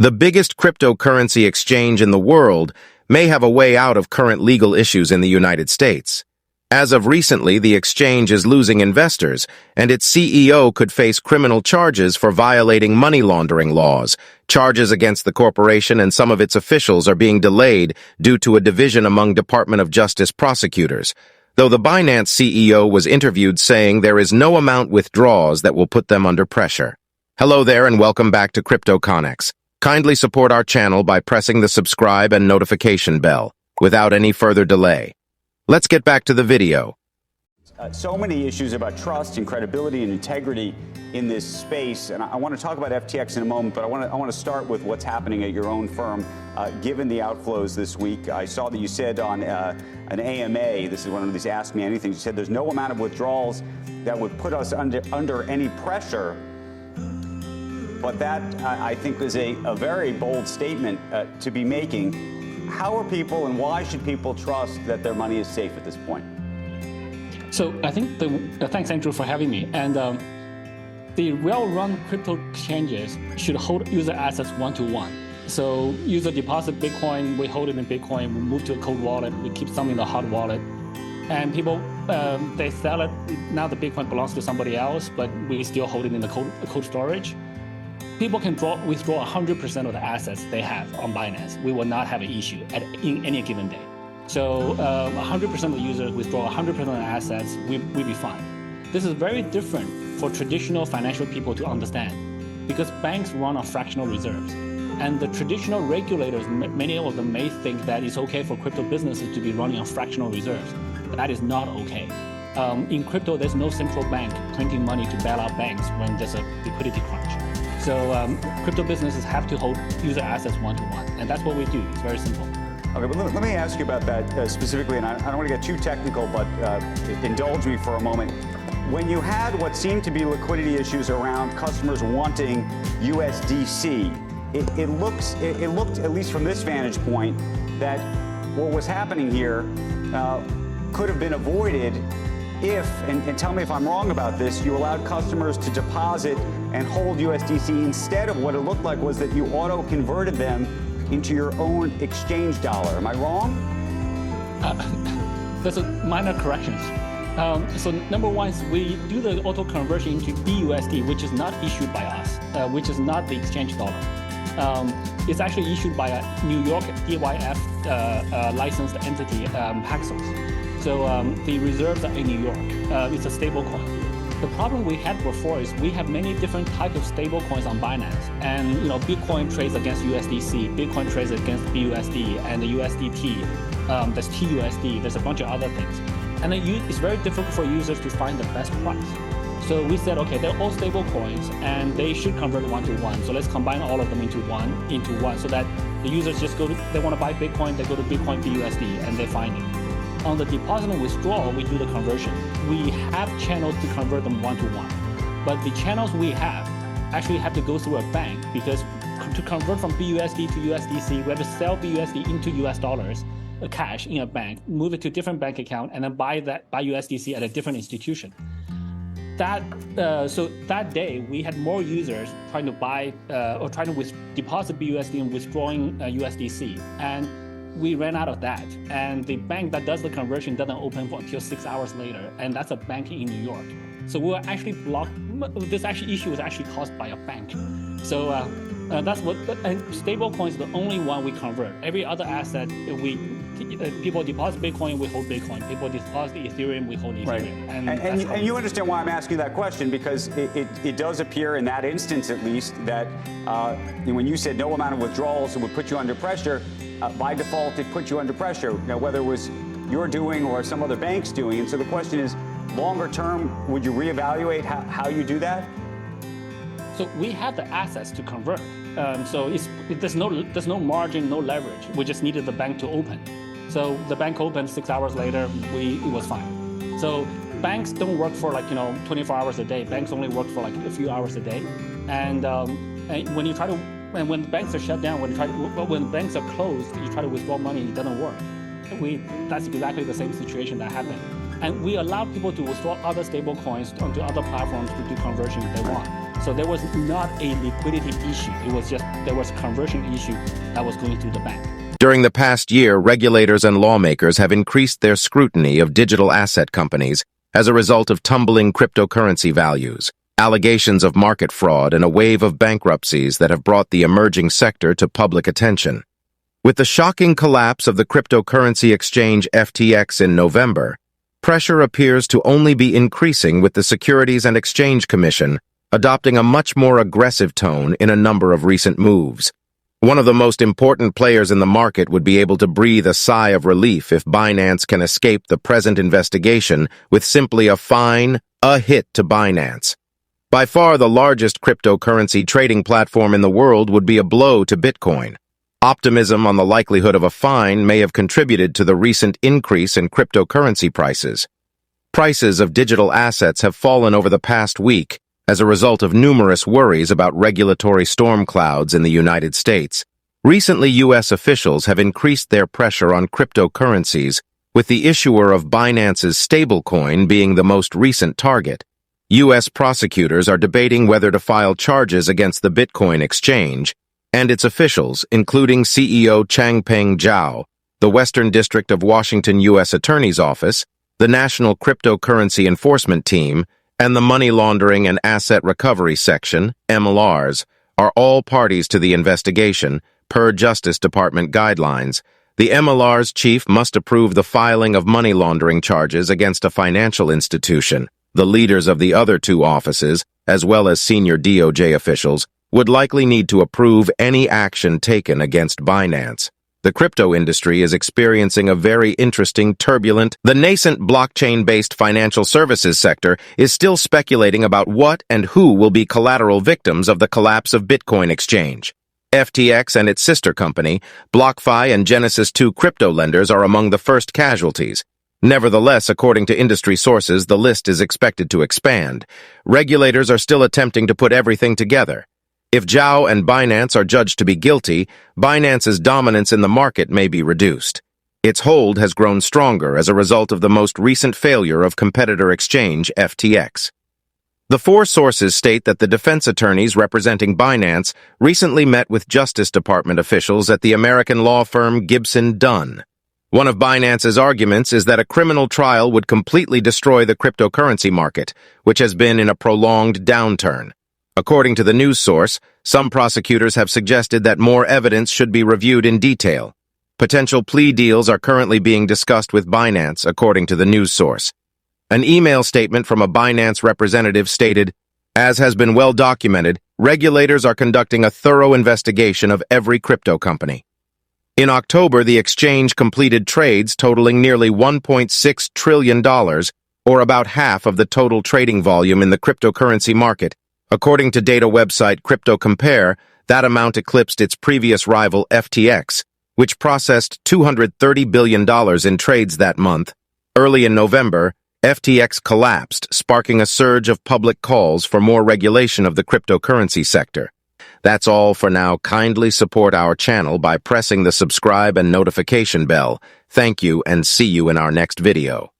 The biggest cryptocurrency exchange in the world may have a way out of current legal issues in the United States. As of recently, the exchange is losing investors, and its CEO could face criminal charges for violating money laundering laws. Charges against the corporation and some of its officials are being delayed due to a division among Department of Justice prosecutors, though the Binance CEO was interviewed saying there is no amount withdraws that will put them under pressure. Hello there and welcome back to CryptoConnex. Kindly support our channel by pressing the subscribe and notification bell. Without any further delay, let's get back to the video. So many issues about trust and credibility and integrity in this space, and I want to talk about FTX in a moment, but I want to start with what's happening at your own firm, given the outflows this week. I saw that you said on an AMA, this is one of these Ask Me Anything, you said there's no amount of withdrawals that would put us under any pressure. But that, I think, is a very bold statement to be making. How are people and why should people trust that their money is safe at this point? So I think thanks, Andrew, for having me. And the well-run crypto exchanges should hold user assets one-to-one. So user deposit Bitcoin, we hold it in Bitcoin, we move to a cold wallet, we keep some in the hot wallet. And people, they sell it, now the Bitcoin belongs to somebody else, but we still hold it in the cold storage. People can withdraw 100% of the assets they have on Binance. We will not have an issue in any given day. So 100% of the users withdraw 100% of the assets, we'll be fine. This is very different for traditional financial people to understand because banks run on fractional reserves. And the traditional regulators, many of them may think that it's okay for crypto businesses to be running on fractional reserves. That is not okay. In crypto, there's no central bank printing money to bail out banks when there's a liquidity crunch. So crypto businesses have to hold user assets one-to-one, and that's what we do. It's very simple. Okay, but let me ask you about that specifically, and I don't want to get too technical, but indulge me for a moment. When you had what seemed to be liquidity issues around customers wanting USDC, it looked, at least from this vantage point, that what was happening here could have been avoided if, and tell me if I'm wrong about this, you allowed customers to deposit and hold USDC instead of what it looked like was that you auto-converted them into your own exchange dollar. Am I wrong? There's a minor corrections. So number one is we do the auto-conversion into BUSD, which is not issued by us, which is not the exchange dollar. It's actually issued by a New York DYF licensed entity, Paxos. So the reserves are in New York. It's a stable coin. The problem we had before is we have many different types of stable coins on Binance. And Bitcoin trades against USDC, Bitcoin trades against BUSD, and the USDT, there's TUSD, there's a bunch of other things. And it's very difficult for users to find the best price. So we said, okay, they're all stable coins and they should convert one-to-one. So let's combine all of them into one so that the users just they want to buy Bitcoin, they go to Bitcoin BUSD and they find it. On the deposit and withdrawal, we do the conversion. We have channels to convert them one-to-one. But the channels we have actually have to go through a bank because to convert from BUSD to USDC, we have to sell BUSD into US dollars, cash in a bank, move it to a different bank account, and then buy USDC at a different institution. So that day, we had more users trying to buy or trying to deposit BUSD and withdrawing USDC. And we ran out of that, and the bank that does the conversion doesn't open until 6 hours later, and that's a bank in New York. So we were actually blocked. This issue was actually caused by a bank. So that's what. And stable coins is the only one we convert. Every other asset, people deposit Bitcoin, we hold Bitcoin. People deposit Ethereum, we hold Ethereum. Right. And you understand why I'm asking that question, because it does appear in that instance, at least, that when you said no amount of withdrawals would put you under pressure, by default, it put you under pressure, whether it was your doing or some other bank's doing. And so the question is, longer term, would you reevaluate how you do that? So we have the assets to convert. So there's no margin, no leverage. We just needed the bank to open. So the bank opened 6 hours later, it was fine. So banks don't work for 24 hours a day. Banks only work for a few hours a day. And when you try to And when banks are shut down, when banks are closed, you try to withdraw money, it doesn't work. That's exactly the same situation that happened. And we allow people to withdraw other stable coins onto other platforms to do conversion if they want. So there was not a liquidity issue. It was just there was a conversion issue that was going through the bank. During the past year, regulators and lawmakers have increased their scrutiny of digital asset companies as a result of tumbling cryptocurrency values, allegations of market fraud, and a wave of bankruptcies that have brought the emerging sector to public attention. With the shocking collapse of the cryptocurrency exchange FTX in November, pressure appears to only be increasing, with the Securities and Exchange Commission adopting a much more aggressive tone in a number of recent moves. One of the most important players in the market would be able to breathe a sigh of relief if Binance can escape the present investigation with simply a fine, a hit to Binance. By far the largest cryptocurrency trading platform in the world would be a blow to Bitcoin. Optimism on the likelihood of a fine may have contributed to the recent increase in cryptocurrency prices. Prices of digital assets have fallen over the past week as a result of numerous worries about regulatory storm clouds in the United States. Recently, U.S. officials have increased their pressure on cryptocurrencies, with the issuer of Binance's stablecoin being the most recent target. U.S. prosecutors are debating whether to file charges against the Bitcoin exchange and its officials, including CEO Changpeng Zhao, the Western District of Washington U.S. Attorney's Office, the National Cryptocurrency Enforcement Team, and the Money Laundering and Asset Recovery Section, MLRs, are all parties to the investigation, per Justice Department guidelines. The MLR's chief must approve the filing of money laundering charges against a financial institution. The leaders of the other two offices, as well as senior DOJ officials, would likely need to approve any action taken against Binance. The crypto industry is experiencing a very interesting, turbulent. The nascent blockchain-based financial services sector is still speculating about what and who will be collateral victims of the collapse of Bitcoin exchange. FTX and its sister company, BlockFi and Genesis 2 crypto lenders are among the first casualties. Nevertheless, according to industry sources, the list is expected to expand. Regulators are still attempting to put everything together. If Zhao and Binance are judged to be guilty, Binance's dominance in the market may be reduced. Its hold has grown stronger as a result of the most recent failure of competitor exchange FTX. The four sources state that the defense attorneys representing Binance recently met with Justice Department officials at the American law firm Gibson Dunn. One of Binance's arguments is that a criminal trial would completely destroy the cryptocurrency market, which has been in a prolonged downturn. According to the news source, some prosecutors have suggested that more evidence should be reviewed in detail. Potential plea deals are currently being discussed with Binance, according to the news source. An email statement from a Binance representative stated, "As has been well documented, regulators are conducting a thorough investigation of every crypto company." In October, the exchange completed trades totaling nearly $1.6 trillion, or about half of the total trading volume in the cryptocurrency market. According to data website CryptoCompare, that amount eclipsed its previous rival FTX, which processed $230 billion in trades that month. Early in November, FTX collapsed, sparking a surge of public calls for more regulation of the cryptocurrency sector. That's all for now. Kindly support our channel by pressing the subscribe and notification bell. Thank you, and see you in our next video.